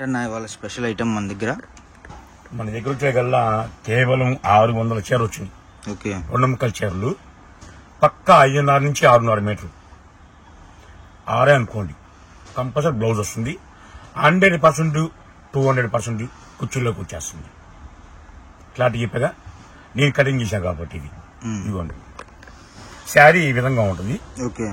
వాళ్ళ special item మన దగ్గర వచ్చేగల్లా కేవలం 600 చీరలు వచ్చింది. ఓకే, 2 ముక్కల చీరలు పక్కా 5.5 నుంచి 6.5 మీటర్లు 6 అనుకోండి. కంపల్సరీ బ్లౌజ్ వస్తుంది. 100% 200% కుర్చీల్లోకి వచ్చేస్తుంది. క్లారిటీ చెప్పగా నేను కటింగ్ చేశాను కాబట్టి ఇది ఇవ్వండి. శారీ ఈ విధంగా ఉంటుంది. ఓకే,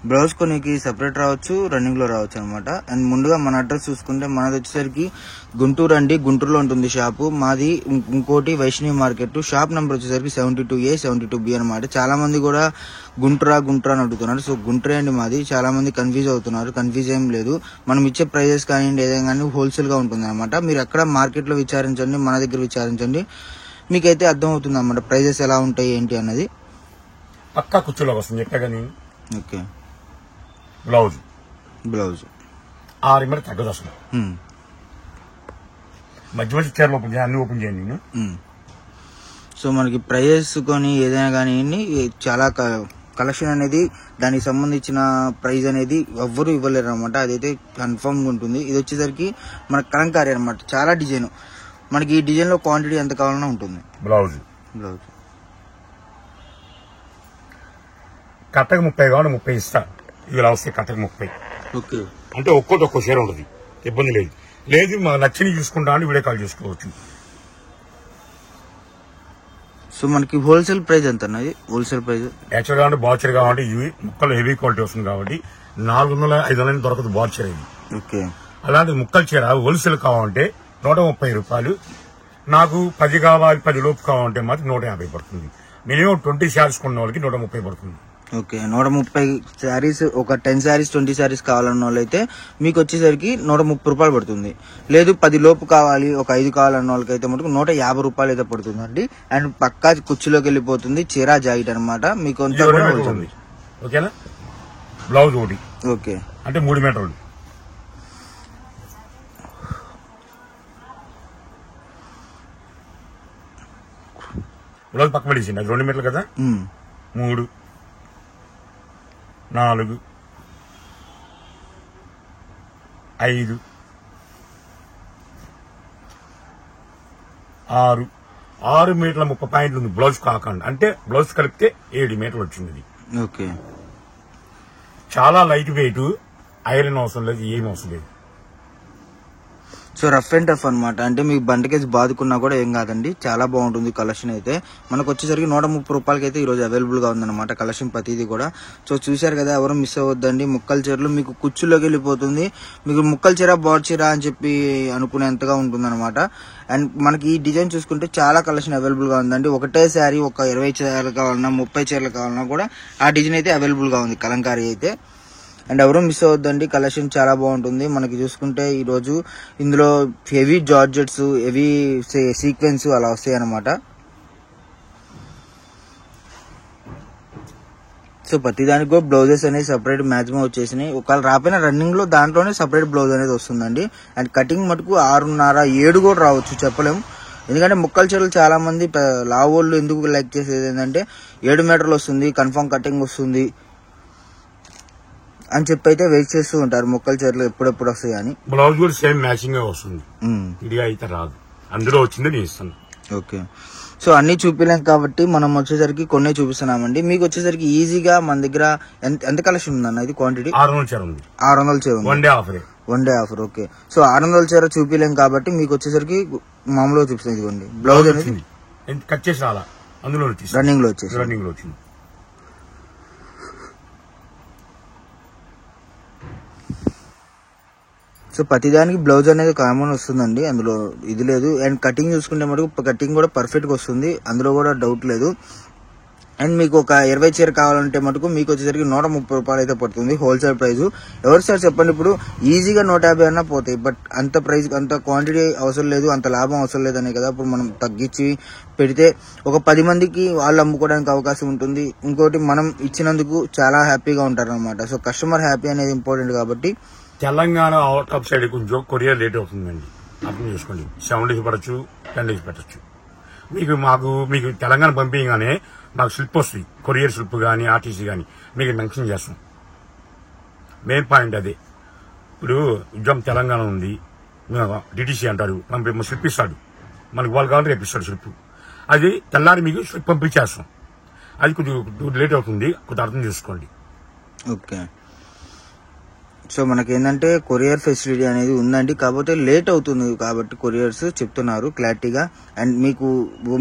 బ్లౌజ్ కొనికి సెపరేట్ రావచ్చు, రన్నింగ్ లో రావచ్చు అనమాట. అండ్ ముందుగా మన అడ్రస్ చూసుకుంటే మనది వచ్చేసరికి గుంటూరు అండి. గుంటూరులో ఉంటుంది షాపు మాది. ఇంకోటి వైష్ణవి మార్కెట్. షాప్ నెంబర్ వచ్చేసరికి 72A 72B అనమాట. చాలా మంది కూడా గుంటూరా అని అడుగుతున్నారు. సో గుంటూరే అండి మాది. చాలా మంది కన్ఫ్యూజ్ అవుతున్నారు. కన్ఫ్యూజ్ ఏం లేదు. మనం ఇచ్చే ప్రైజెస్ కానీ ఏదైనా కానీ హోల్సేల్ గా ఉంటుంది అనమాట. మీరు ఎక్కడ మార్కెట్ లో విచారించండి, మన దగ్గర విచారించండి, మీకైతే అర్థం అవుతుంది అనమాట ప్రైజెస్ ఎలా ఉంటాయి ఏంటి అన్నది. పక్కా కుర్చీలోకి వస్తుంది చెప్పాగా నేను. ఓకే, బ్లౌజ్ 6 మీటర్ తగ్గదు అసలు. మధ్య చీరలు ఓపెన్ చేయండి, అన్ని ఓపెన్ చేయండి నేను. సో మనకి ప్రైజెస్ కొని ఏదైనా కానీ చాలా కలెక్షన్ అనేది దానికి సంబంధించిన ప్రైజ్ అనేది ఎవ్వరు ఇవ్వలేరు అనమాట. అదైతే కన్ఫర్మ్ గా ఉంటుంది. ఇది వచ్చేసరికి మన కలంకారీ అనమాట. చాలా డిజైన్ మనకి ఈ డిజైన్ లో క్వాంటిటీ ఎంత కావాలన్నా ఉంటుంది. బ్లౌజ్ కట్టకు 30 కావాలి, 30 ఇస్తా. ఇలా వస్తే కట్టకు 30. ఓకే, అంటే ఒక్కో షేర్ ఉంటుంది, ఇబ్బంది లేదు. మాకు నచ్చిన చూసుకుంటా అని వీడియో కాల్ చేసుకోవచ్చు. సో మనకి హోల్సేల్ ప్రైస్ ఎంత అన్నది? హోల్సేల్ ప్రైస్ యాక్చువల్ గా బార్చర్ కాబట్టి ఇవి ముక్కలు హెవీ క్వాలిటీ వస్తుంది కాబట్టి 400-500 దొరకదు బార్చర్ ఇది. ఓకే, అలాంటి ముక్కల చీర హోల్సేల్ కావాలంటే 130 రూపాయలు. నాకు 10 కావాలి, 10 లోపు కావాలంటే మాత్రం 150 పడుతుంది. మినిమం 20 శారీస్ కొన్న వాళ్ళకి 130 పడుతుంది. ఓకే, 130 శారీస్, ఒక 10 శారీస్ 20 శారీస్ కావాలన్న వాళ్ళైతే మీకు వచ్చేసరికి 130 రూపాయలు పడుతుంది. లేదు 10 లోపు కావాలి, ఒక 5 కావాలన్న వాళ్ళకైతే మటుకు 150 రూపాయలు అయితే పడుతుంది అండి. అండ్ పక్కా కుర్చీలోకి వెళ్ళిపోతుంది. చీరా జాకెట్ అనమాట. మీకు ఓకేనా. బ్లౌజ్ ఒకటి. ఓకే, అంటే 3 మీటర్లు. బ్లౌజ్ పక్క పడేసింది. అది 2 మీటర్లు కదా. 3 4 5 6 మీటర్ల 30 పాయింట్లు ఉంది బ్లౌజ్ కాకుండా. అంటే బ్లౌజ్ కలిపితే 7 మీటర్లు వచ్చింది. ఓకే, చాలా లైట్ వెయిట్. ఐరన్ అవసరం లేదు, ఏం అవసరం లేదు. సో రఫ్ అండ్ టఫ్ అనమాట. అంటే మీకు బండకేసి బాదుకున్నా కూడా ఏం కాదండి. చాలా బాగుంటుంది కలెక్షన్ అయితే. మనకు వచ్చేసరికి 130 రూపాయలకి అయితే ఈ రోజు అవైలబుల్ గా ఉందన్నమాట కలెక్షన్ ప్రతిదీ కూడా. సో చూశారు కదా, ఎవరు మిస్ అవ్వద్దండి. ముక్కల చీరలు మీకు కుర్చీలోకి వెళ్ళిపోతుంది. మీకు ముక్కల చీర బాడ్ చీర అని చెప్పి అనుకునేంతగా ఉంటుంది అనమాట. అండ్ మనకి ఈ డిజైన్ చూసుకుంటే చాలా కలెక్షన్ అవైలబుల్ గా ఉందండి. ఒకటే శారీ ఒక 20 చీరలు కావాలన్నా, 30 చీరలు కావాలన్నా కూడా ఆ డిజైన్ అయితే అవైలబుల్ గా ఉంది కలంకారీ అయితే. అండ్ ఎవరూ మిస్ అవ్వద్దండి. కలెక్షన్ చాలా బాగుంటుంది. మనకి చూసుకుంటే ఈ రోజు ఇందులో హెవీ జార్జెట్స్, హెవీ సీక్వెన్స్ అలా వస్తాయి అనమాట. సో ప్రతిదానికి కూడా బ్లౌజెస్ అనేది సపరేట్ మ్యాక్సిమం వచ్చేసినాయి. ఒకవేళ రాపోయిన రన్నింగ్ లో దాంట్లోనే సపరేట్ బ్లౌజ్ అనేది వస్తుందండి. అండ్ కటింగ్ మటుకు 6.5 7 కూడా రావచ్చు, చెప్పలేము. ఎందుకంటే ముక్కల చీరలు చాలా మంది లావోళ్ళు ఎందుకు లైక్ చేసేది ఏంటంటే 7 మీటర్లు వస్తుంది, కన్ఫర్మ్ కటింగ్ వస్తుంది అని చెప్పి అయితే వెయిట్ చేస్తూ ఉంటారు. ముక్కల చీరలు ఎప్పుడెప్పుడు వస్తాయి అని. బ్లౌజ్ కూడా సేమ్ మ్యాచింగ్ గా వస్తుంది, ఇదిగా అయితే రాదు. అందులో వచ్చింది నేను ఇస్తాను. ఓకే, సో అన్ని చూపించలేం కాబట్టి మనం వచ్చేసరికి కొన్ని చూపిస్తున్నామండి. మీకు వచ్చేసరికి ఈజీగా మన దగ్గర ఎంత కలెక్షన్ ఉందన్న? ఇది క్వాంటిటీ 600 చీర ఉంది. 600 చీర ఉంది. One day offer. Okay, so 600 చీర చూపించలేం కాబట్టి మీకు వచ్చేసరికి మామూలుగా చూపిస్తాం. ఇదిగోండి బ్లౌజ్ అనేది కట్ చేసి రాలా, అందులో రన్నింగ్ లో వచ్చేసి వచ్చింది. సో ప్రతిదానికి బ్లౌజ్ అనేది కామన్ వస్తుందండి, అందులో ఇది లేదు. అండ్ కటింగ్ చూసుకుంటే మటుకు కటింగ్ కూడా పర్ఫెక్ట్ గా వస్తుంది, అందులో కూడా డౌట్ లేదు. అండ్ మీకు ఒక 20 చీర కావాలంటే మటుకు మీకు వచ్చేసరికి 130 రూపాయలు అయితే పడుతుంది హోల్సేల్ ప్రైస్. ఎవరు సార్ చెప్పండి, ఇప్పుడు ఈజీగా 150 అన్నా పోతాయి. బట్ అంత ప్రైస్, అంత క్వాంటిటీ అవసరం లేదు, అంత లాభం అవసరం లేదనే కదా ఇప్పుడు మనం తగ్గించి పెడితే ఒక 10 మందికి వాళ్ళు అమ్ముకోవడానికి అవకాశం ఉంటుంది. ఇంకోటి మనం ఇచ్చినందుకు చాలా హ్యాపీగా ఉంటారు అనమాట. సో కస్టమర్ హ్యాపీ అనేది ఇంపార్టెంట్ కాబట్టి. తెలంగాణ అవుట్ ఆఫ్ సైడ్ కొంచెం కొరియర్ లేట్ అవుతుందండి, అర్థం చేసుకోండి. 7 days పడచ్చు, 10 days పెట్టచ్చు. మీకు తెలంగాణ పంపించగానే నాకు స్లిప్ వస్తుంది, కొరియర్ స్లిప్ కానీ ఆర్టీసీ కానీ మీకు మెన్షన్ చేస్తాం. మెయిన్ పాయింట్ అదే. ఇప్పుడు ఉద్యమం తెలంగాణ ఉంది, డిటిసి అంటారు, మనం స్లిప్ ఇస్తాడు, మనకి వాళ్ళు కావాలంటే రేపు ఇస్తాడు స్లిప్. అది తెల్లారి మీకు స్లిప్ పంపించేస్తాం. అది కొంచెం లేట్ అవుతుంది, కొంచెం అర్థం చేసుకోండి. ఓకే. సో మనకి ఏంటంటే కొరియర్ ఫెసిలిటీ అనేది ఉందండి, కాకపోతే లేట్ అవుతుంది కాబట్టి కొరియర్స్ చెప్తున్నారు క్లారిటీగా. అండ్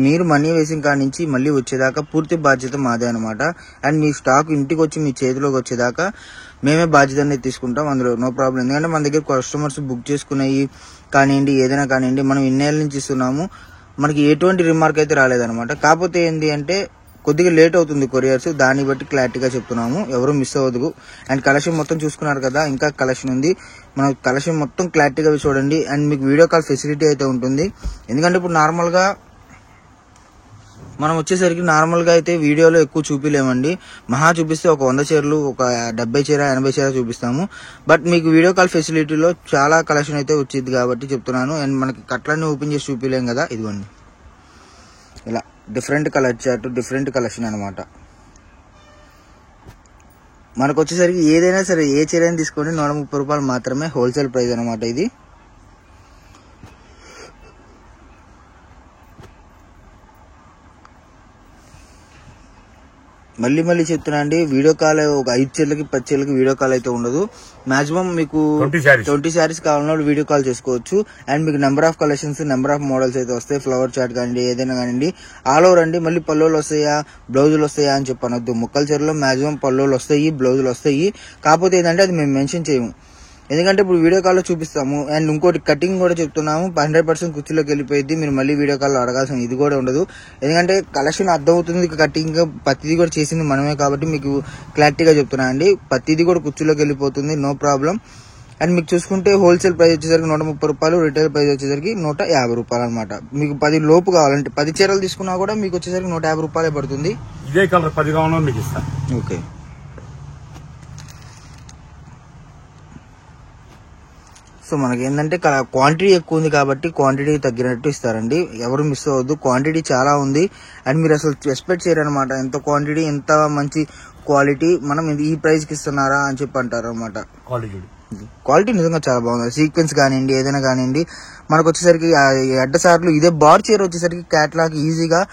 మీరు మనీ వేసిన కాడ నుంచి మళ్ళీ వచ్చేదాకా పూర్తి బాధ్యత మాదే అనమాట. అండ్ మీ స్టాక్ ఇంటికి వచ్చి మీ చేతిలోకి వచ్చేదాకా మేమే బాధ్యత అనేది తీసుకుంటాం, అందులో నో ప్రాబ్లం. ఎందుకంటే మన దగ్గర కస్టమర్స్ బుక్ చేసుకునేవి కానివ్వండి, ఏదైనా కానివ్వండి, మనం ఇన్నేళ్ళ నుంచి ఇస్తున్నాము, మనకి ఎటువంటి రిమార్క్ అయితే రాలేదనమాట. కాకపోతే ఏంటి అంటే కొద్దిగా లేట్ అవుతుంది కొరియర్స్, దాన్ని బట్టి క్లారిటీగా చెప్తున్నాము, ఎవరు మిస్ అవ్వదు. అండ్ కలెక్షన్ మొత్తం చూసుకున్నారు కదా, ఇంకా కలెక్షన్ ఉంది, మన కలెక్షన్ మొత్తం క్లారిటీగా చూడండి. అండ్ మీకు వీడియో కాల్ ఫెసిలిటీ అయితే ఉంటుంది. ఎందుకంటే ఇప్పుడు నార్మల్గా మనం వచ్చేసరికి నార్మల్గా అయితే వీడియోలో ఎక్కువ చూపిలేమండి, మహా చూపిస్తే ఒక 100 చీరలు, ఒక 70 చీర 80 చీర చూపిస్తాము. బట్ మీకు వీడియో కాల్ ఫెసిలిటీలో చాలా కలెక్షన్ అయితే వచ్చింది కాబట్టి చెప్తున్నాను. అండ్ మనకి కట్లన్నీ ఓపెన్ చేసి చూపిలేం కదా, ఇదిగోండి ఇలా different colour chart, different collection అనమాట. మనకు వచ్చేసరికి ఏదైనా సరే ఏ చీరైనా తీసుకోండి 130 రూపాయలు మాత్రమే హోల్సేల్ ప్రైస్ అనమాట ఇది. మళ్ళీ చెప్తున్నా అండి, వీడియో కాల్ ఒక 5 చీరలకి 10 చీరలకి వీడియో కాల్ అయితే ఉండదు. మాక్సిమం మీకు 20 శారీస్ కావాలన్నా వీడియో కాల్ చేసుకోవచ్చు. అండ్ మీకు number of collections, number of models అయితే వస్తాయి. ఫ్లవర్ చార్ట్ కానివ్వండి, ఏదైనా కానివ్వండి, ఆల్ ఓవర్ అండి. మళ్ళీ పల్లోలు వస్తాయా, బ్లౌజులు వస్తాయా అని చెప్పనొద్దు. ముక్కల చీరలో మాక్సిమం పల్లోలు వస్తాయి, బ్లౌజులు వస్తాయి. కాకపోతే ఏంటంటే అది మేము మెన్షన్ చేయము, ఎందుకంటే ఇప్పుడు వీడియో కాల్లో చూపిస్తాము. అండ్ ఇంకోటి కటింగ్ కూడా చెప్తున్నాము, 100% కుర్చీలోకి వెళ్ళిపోయింది, మీరు మళ్ళీ వీడియో కాల్లో అడగాల్సిన ఇది కూడా ఉండదు. ఎందుకంటే కలెక్షన్ అర్థమవుతుంది, కటింగ్ ప్రతిదీ కూడా చేసింది మనమే కాబట్టి మీకు క్లారిటీగా చెప్తున్నా అండి. ప్రతిదీ కూడా కుర్చీలోకి వెళ్ళిపోతుంది, నో ప్రాబ్లం. అండ్ మీకు చూసుకుంటే హోల్సేల్ ప్రైస్ వచ్చేసరికి 130 రూపాయలు, రిటైల్ ప్రైస్ వచ్చేసరికి 150 రూపాయలు అనమాట. మీకు 10 లోపు కావాలంటే 10 చీరలు తీసుకున్నా కూడా మీకు వచ్చేసరికి 150 రూపాయలే పడుతుంది. ఇదే కలర్ 10 కావాలో మీకు ఇస్తాను. ఓకే. సో మనకి ఏంటంటే క్వాంటిటీ ఎక్కువ ఉంది కాబట్టి క్వాంటిటీ తగ్గినట్టు ఇస్తారండి, ఎవరు మిస్ అవ్వద్దు. క్వాంటిటీ చాలా ఉంది అండ్ మీరు అసలు ఎక్స్పెక్ట్ చేయరనమాట, ఎంత క్వాంటిటీ, ఎంత మంచి క్వాలిటీ, మనం ఈ ప్రైస్ కి ఇస్తున్నారా అని చెప్పి అంటారు అనమాట. క్వాలిటీ నిజంగా చాలా బాగుంది. సీక్వెన్స్ కానివ్వండి, ఏదైనా కానివ్వండి. మనకు వచ్చేసరికి అడ్డసార్లు ఇదే బార్ చీర వచ్చేసరికి క్యాట్లాగ్ ఈజీగా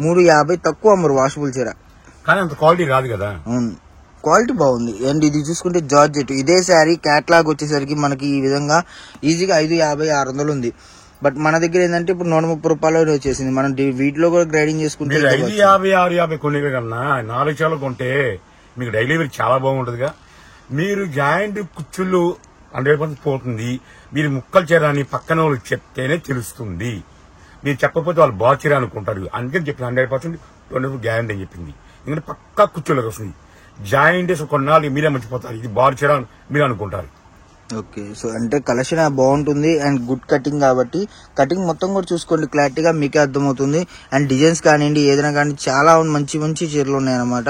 350 తక్కువ అమ్మరు వాషబుల్ చీర, కానీ అంత క్వాలిటీ రాదు కదా. అవును, క్వాలిటీ బాగుంది. అండ్ ఇది చూసుకుంటే జార్జెట్, ఇదే శారీ క్యాట్లాగ్ వచ్చేసరికి మనకి ఈ విధంగా ఈజీగా 550, 600 ఉంది. బట్ మన దగ్గర ఏంటంటే ఇప్పుడు 130 రూపాయలు వచ్చేసింది. మనం వీటిలో కూడా గ్రైడింగ్ చేసుకుంటే 550, 650 కొన్ని కన్నా 4 చీరలు కొంటే మీకు డైలీ వేర్ చాలా బాగుంటుందిగా. మీరు జాయింట్ కుచ్చుళ్ళు 100% పోతుంది. మీరు ముక్కలు చీర అని పక్కన వాళ్ళు చెప్తేనే తెలుస్తుంది, మీరు చెప్పకపోతే వాళ్ళు బాగా చీర అనుకుంటారు. అందుకని చెప్పింది 100% 20% గ్యారంటీ అని చెప్పింది. ఎందుకంటే పక్కా కుచ్చుళ్ళకి వస్తుంది. జాయింట్ కొన్నాళ్ళు మీరే మర్చిపోతారు, ఇది బార్ చీర మీరు అనుకుంటారు. ఓకే. సో అంటే కలెక్షన్ బాగుంటుంది అండ్ గుడ్ కటింగ్ కాబట్టి కటింగ్ మొత్తం కూడా చూసుకోండి, క్లారిటీగా మీకే అర్థమవుతుంది. అండ్ డిజైన్స్ కానివ్వండి, ఏదైనా కానీ చాలా మంచి మంచి చీరలు ఉన్నాయి అనమాట.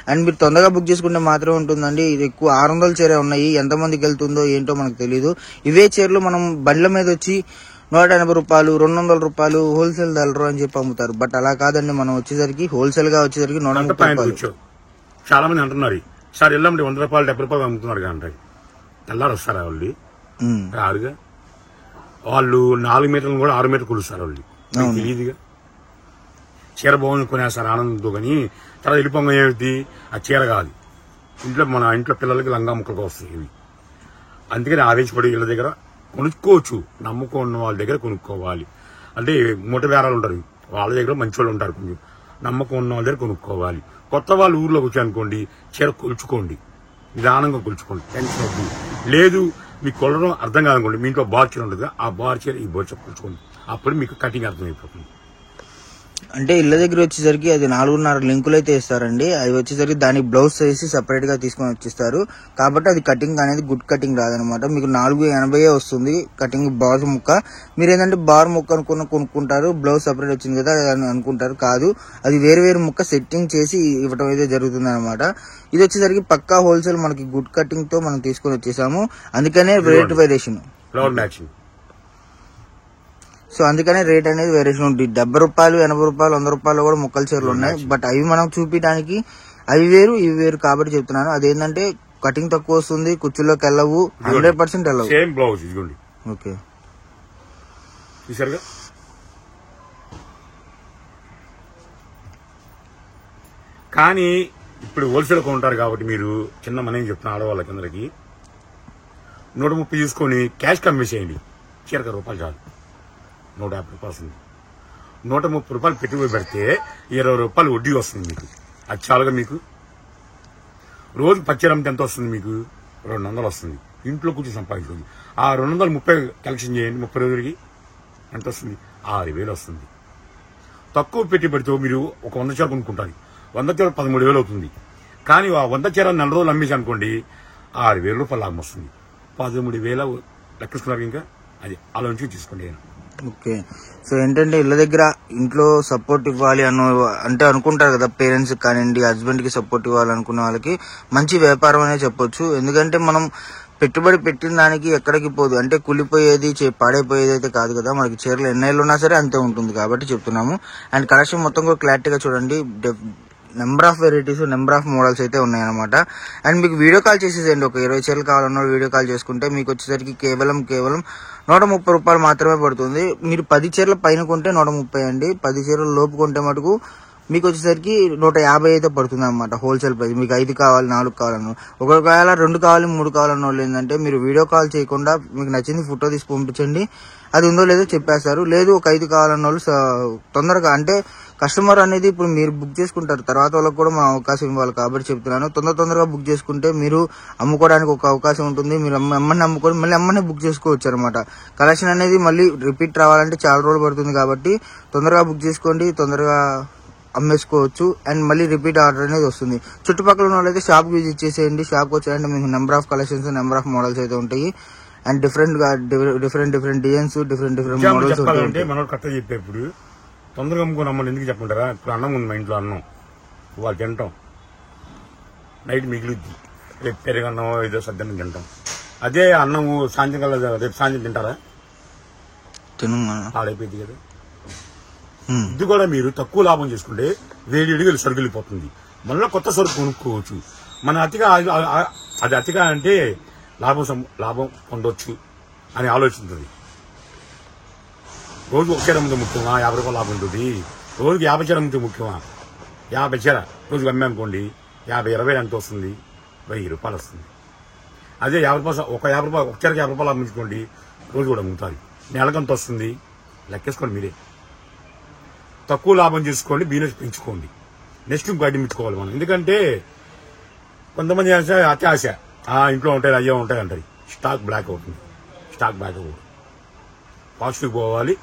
అండ్ మీరు తొందరగా బుక్ చేసుకుంటే మాత్రమే ఉంటుందండి. ఇది ఎక్కువ 600 చీర ఉన్నాయి, ఎంతమందికి వెళ్తుందో ఏంటో మనకు తెలియదు. ఇవే చీరలు మనం బండ్ల మీద వచ్చి 180 రూపాయలు, 200 రూపాయలు హోల్సేల్ ధరలు అని చెప్పి అమ్ముతారు. బట్ అలా కాదండి, మనం వచ్చేసరికి హోల్సేల్ గా వచ్చేసరికి 130 రూపాయలు. చాలా మంది అంటున్నారు సార్ వెళ్ళండి 100 రూపాయలు 70 రూపాయలు అమ్ముతున్నారు కానీ తెల్లారు వస్తారా వాళ్ళు రారుగా. వాళ్ళు 4 మీటర్లు కూడా 6 మీటర్లు కొలుస్తారు వాళ్ళు, తెలియదుగా. చీర బాగుంది కొనేస్తారు ఆనందంతో, కానీ తర్వాత వెళ్ళిపోగా ఏమిటి ఆ చీర కాదు, మన ఇంట్లో పిల్లలకి లంగా ముక్కలుగా వస్తాయి ఇవి. అందుకని ఆవేశపడి వీళ్ళ దగ్గర కొనుక్కోవచ్చు, నమ్ముకున్న వాళ్ళ దగ్గర కొనుక్కోవాలి. అంటే మూట బేరాలు ఉంటారు, వాళ్ళ దగ్గర మంచి వాళ్ళు ఉంటారు, కొంచెం నమ్మకం ఉన్న వాళ్ళ దగ్గర కొనుక్కోవాలి. కొత్త వాళ్ళు ఊర్లోకి వచ్చాయనుకోండి, చీర కొలుచుకోండి, నిదానంగా కొలుచుకోండి, టెన్షన్ అవుతుంది. లేదు మీకు కొలడం అర్థం కాదనుకోండి, మీ ఇంట్లో బార్ చీర ఉంటుంది, ఆ బార్ చీర ఈ బోర్ కొలుచుకోండి, అప్పుడు మీకు కటింగ్ అర్థమైపోతుంది. అంటే ఇళ్ళ దగ్గర వచ్చేసరికి అది 4.5 లింకులు అయితే ఇస్తారండి. అవి వచ్చేసరికి దానికి బ్లౌజ్ వేసి సెపరేట్ గా తీసుకొని వచ్చేస్తారు. కాబట్టి అది కటింగ్ అనేది గుడ్ కటింగ్ రాదనమాట. మీకు 480 వస్తుంది కటింగ్ బార్ ముక్క. మీరు ఏంటంటే బార్ ముక్క కొనుక్కుంటారు, బ్లౌజ్ సెపరేట్ వచ్చింది కదా అని అనుకుంటారు. కాదు, అది వేరు ముక్క సెట్టింగ్ చేసి ఇవ్వడం అయితే జరుగుతుంది అనమాట. ఇది వచ్చేసరికి పక్కా హోల్సేల్ మనకి గుడ్ కటింగ్ తో మనం తీసుకొని వచ్చేసాము. అందుకనే రేట్ వేరియేషన్, సో అందుకనే రేట్ అనేది వేరియేషన్ ఉంటుంది. 70 రూపాయలు, 80 రూపాయలు, 100 రూపాయలు కూడా ముక్కల చీరలు ఉన్నాయి. బట్ అవి మనం చూపించడానికి అవి వేరు ఇవి వేరు కాబట్టి చెప్తున్నాను. అదేంటంటే కటింగ్ తక్కువ వస్తుంది, కుర్చీలోకి వెళ్ళవు, 100% వెళ్ళవు. సేమ్ బ్లౌజ్ ఇదిగోండి. ఓకే, చూసారుగా. కానీ ఇప్పుడు హోల్సేల్ కొంటారు కాబట్టి మీరు చిన్న మనం చెప్తున్న ఆడవాళ్ళకి అందరికి 130 తీసుకొని క్యాష్ కమ్మేసేయండి. చీరక రూపాయలు చాలు, 150 రూపాయలు వస్తుంది. 130 రూపాయలు పెట్టుబడి పెడితే 20 రూపాయలు వడ్డీ వస్తుంది మీకు. అది చాలుగా మీకు. రోజు పచ్చిరంత ఎంత వస్తుంది మీకు? 200 వస్తుంది. ఇంట్లో కూర్చొని సంపాదించుకోండి. ఆ 230 కలెక్షన్ చేయండి. 30 రోజులకి ఎంత వస్తుంది? 6,000 వస్తుంది. తక్కువ పెట్టుబడితో మీరు ఒక 100 చీర కొనుక్కుంటారు. 100 చీర 13,000 అవుతుంది. కానీ ఆ 100 చీర 4 రోజులు అమ్మేసి అనుకోండి 6,000 రూపాయలు లాభం వస్తుంది. 13,000 లెక్కేసుకున్నారు. ఇంకా అది అలా నుంచి తీసుకోండి. ఓకే. సో ఏంటంటే ఇళ్ళ దగ్గర ఇంట్లో సపోర్ట్ ఇవ్వాలి అంటే అనుకుంటారు కదా పేరెంట్స్ కానివ్వండి, హస్బెండ్ కి సపోర్ట్ ఇవ్వాలి అనుకున్న వాళ్ళకి మంచి వ్యాపారం అనే చెప్పొచ్చు. ఎందుకంటే మనం పెట్టుబడి పెట్టిన దానికి ఎక్కడికి పోదు, అంటే కూలిపోయేది పాడైపోయేది అయితే కాదు కదా. మనకి చీరలు ఎన్నేళ్ళు ఉన్నా సరే అంతే ఉంటుంది కాబట్టి చెప్తున్నాము. అండ్ కలెక్షన్ మొత్తం కూడా క్లారిటీగా చూడండి. Number of varieties, number of models అయితే ఉన్నాయన్నమాట. అండ్ మీకు వీడియో కాల్ చేసేసేయండి. ఒక 20 చీరలు కావాలన్న వీడియో కాల్ చేసుకుంటే మీకు వచ్చేసరికి కేవలం 130 రూపాయలు మాత్రమే పడుతుంది. మీరు 10 చీరల పైన కొంటే 130 అండి. 10 చీరల లోపు కొంటే మటుకు మీకు వచ్చేసరికి 150 అయితే పడుతుంది అనమాట హోల్సేల్ ప్రైస్. మీకు 5 కావాలి, 4 కావాలన్న, ఒకవేళ 2 కావాలి, 3 కావాలన్న వాళ్ళు ఏంటంటే మీరు వీడియో కాల్ చేయకుండా మీకు నచ్చింది ఫోటో తీసి పంపించండి. అది ఉందో లేదో చెప్పేస్తారు. లేదు ఒక 5 కావాలన్న వాళ్ళు తొందరగా, అంటే కస్టమర్ అనేది ఇప్పుడు మీరు బుక్ చేసుకుంటారు, తర్వాత వాళ్ళకి కూడా మనం అవకాశం ఇవ్వాలి కాబట్టి చెప్తున్నాను. తొందరగా బుక్ చేసుకుంటే మీరు అమ్ముకోవడానికి ఒక అవకాశం ఉంటుంది. మీరు అమ్మని అమ్ముకొని మళ్ళీ అమ్మనే బుక్ చేసుకోవచ్చు అనమాట. కలెక్షన్ అనేది మళ్ళీ రిపీట్ రావాలంటే చాలా రోజులు పడుతుంది కాబట్టి తొందరగా బుక్ చేసుకోండి, తొందరగా అమ్మేసుకోవచ్చు. అండ్ మళ్ళీ రిపీట్ ఆర్డర్ అనేది వస్తుంది. చుట్టుపక్కల ఉన్న వాళ్ళైతే షాప్కి విజిట్ చేసేయండి. షాప్కి వచ్చారంటే మీకు number of collections, number of models అయితే ఉంటాయి. And different designs, different models చెప్పాలంటే మనం కరెక్ట్ చెప్పేప్పుడు తొందరగా అమ్ముకొని అమ్మని ఎందుకు చెప్పమంటారా? ఇప్పుడు అన్నం ఉంది మా ఇంట్లో, అన్నం వాళ్ళు తింటాం, నైట్ మిగిలిద్ది, రేపు పెరుగన్నం ఏదో సద్దన్నం తింటాం. అదే అన్నము సాయంత్రం కల్లా రేపు సాయంత్రం తింటారా? పాడైపోయింది కదా. ఇది కూడా మీరు తక్కువ లాభం చేసుకుంటే వేడిగా సరుకులిపోతుంది. మళ్ళీ కొత్త సరుకు కొనుక్కోవచ్చు. మన అతిగా అది అతిగా అంటే లాభం పొందొచ్చు అని ఆలోచిస్తుంది. రోజు ఒక చీర ముందు ముఖ్యమా? 50 రూపాయలు లాభం ఉంటుంది. రోజుకి 50 చీర ముందు ముఖ్యమా? 50 చీర రోజుకి అమ్మానుకోండి, 50-20 ఎంత వస్తుంది? 1000 రూపాయలు వస్తుంది. అదే 50 రూపాయలు, ఒక 50 రూపాయలు, ఒక చీరకి 50 రూపాయలు అమ్మించుకోండి, రోజు కూడా అమ్ముతారు. నెలకంత వస్తుంది లెక్కేసుకోండి మీరే. తక్కువ లాభం చేసుకోండి, బిజినెస్ పెంచుకోండి. నెక్స్ట్ ఇంకో ఐటమ్ ఇచ్చుకోవాలి మనం. ఎందుకంటే కొంతమంది అతి ఆశ, ఇంట్లో ఉంటాయి, అయ్యో ఉంటాయి అంటారు. స్టాక్ బ్లాక్ అవుతుంది. స్టాక్ బ్లాక్ అవుతుంది. పాజిటివ్ పోవాలి,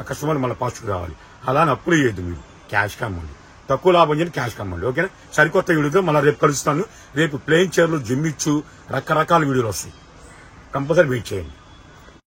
కస్టమర్ మళ్ళీ పాజిటివ్ రావాలి. అలా అప్పులు చేయొద్దు. మీరు క్యాష్ కమ్మండి, తక్కువ లాభం చేయండి, క్యాష్ కమ్మండి. ఓకేనా? సరికొత్త వీడియోతో మళ్ళీ రేపు కలుస్తాను. రేపు ప్లేన్ చైర్లు, జిమ్ ఇచ్చు, రకరకాల వీడియోలు వస్తాయి. కంపల్సరీ వెయిట్ చేయండి.